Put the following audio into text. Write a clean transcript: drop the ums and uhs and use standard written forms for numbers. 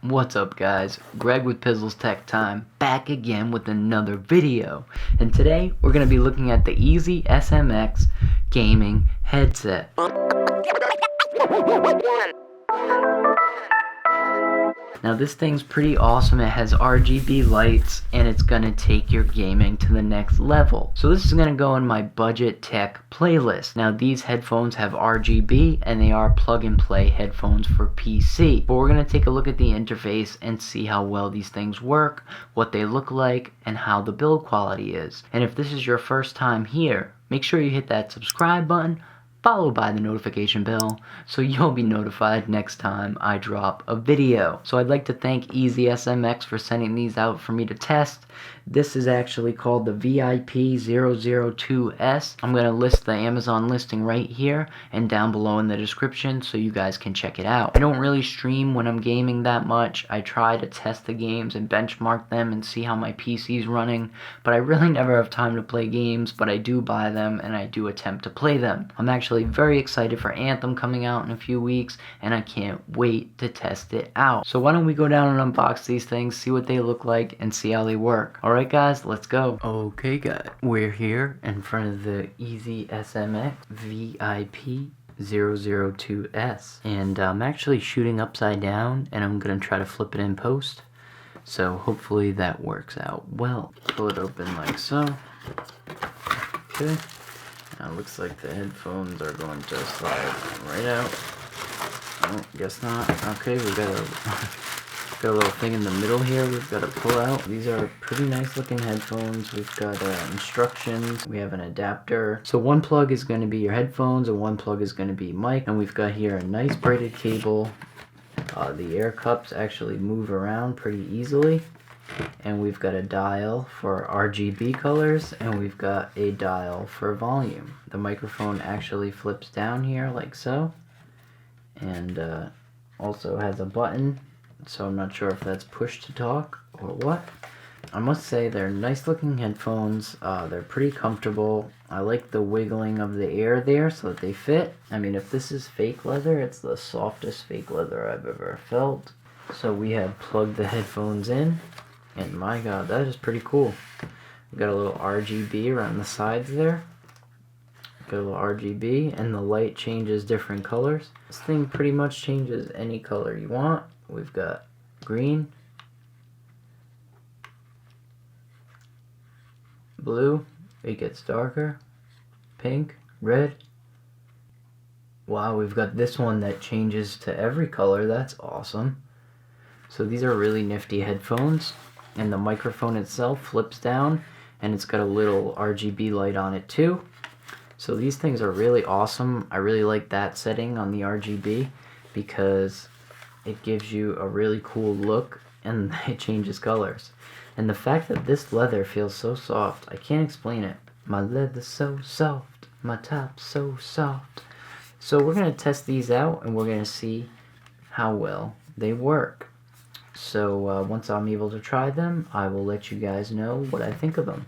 What's up guys, Greg with PizzlesTechTime back again with another video, and today we're going to be looking at the Easy SMX gaming headset. Now this thing's pretty awesome. It has RGB lights and it's gonna take your gaming to the next level. So this is gonna go in my budget tech playlist. Now these headphones have RGB and they are plug and play headphones for PC. But we're gonna take a look at the interface and see how well these things work, what they look like, and how the build quality is. And if this is your first time here, make sure you hit that subscribe button, followed by the notification bell, so you'll be notified next time I drop a video. So I'd like to thank Easy SMX for sending these out for me to test. This is actually called the VIP002S. I'm going to list the Amazon listing right here and down below in the description so you guys can check it out. I don't really stream when I'm gaming that much. I try to test the games and benchmark them and see how my PC's running, but I really never have time to play games, but I do buy them and I do attempt to play them. I'm actually very excited for Anthem coming out in a few weeks and I can't wait to test it out. So why don't we go down and unbox these things, see what they look like, and see how they work. Alright guys, let's go. Okay guys, we're here in front of the Easy SMX VIP002S, and I'm actually shooting upside down and I'm gonna try to flip it in post, so hopefully that works out well. Pull it open like so. Okay, now it looks like the headphones are going to slide right out. Oh, guess not. Okay, we got a little thing in the middle here we've got to pull out. These are pretty nice looking headphones. We've got instructions. We have an adapter. So one plug is going to be your headphones and one plug is going to be mic. And we've got here a nice braided cable. The air cups actually move around pretty easily. And we've got a dial for RGB colors and we've got a dial for volume. The microphone actually flips down here like so. And also has a button. So I'm not sure if that's push to talk or what. I must say they're nice looking headphones. They're pretty comfortable. I like the wiggling of the air there so that they fit. I mean, if this is fake leather, it's the softest fake leather I've ever felt. So we have plugged the headphones in, and my god, that is pretty cool. We've got a little RGB around the sides there. Got a little RGB, and the light changes different colors. This thing pretty much changes any color you want. We've got green, blue, it gets darker, pink, red. Wow, we've got this one that changes to every color. That's awesome. So these are really nifty headphones, and the microphone itself flips down and it's got a little RGB light on it too. So these things are really awesome. I really like that setting on the RGB because it gives you a really cool look and it changes colors. And the fact that this leather feels so soft, I can't explain it. My leather's so soft, my top's so soft. So we're going to test these out and we're going to see how well they work. So once I'm able to try them, I will let you guys know what I think of them.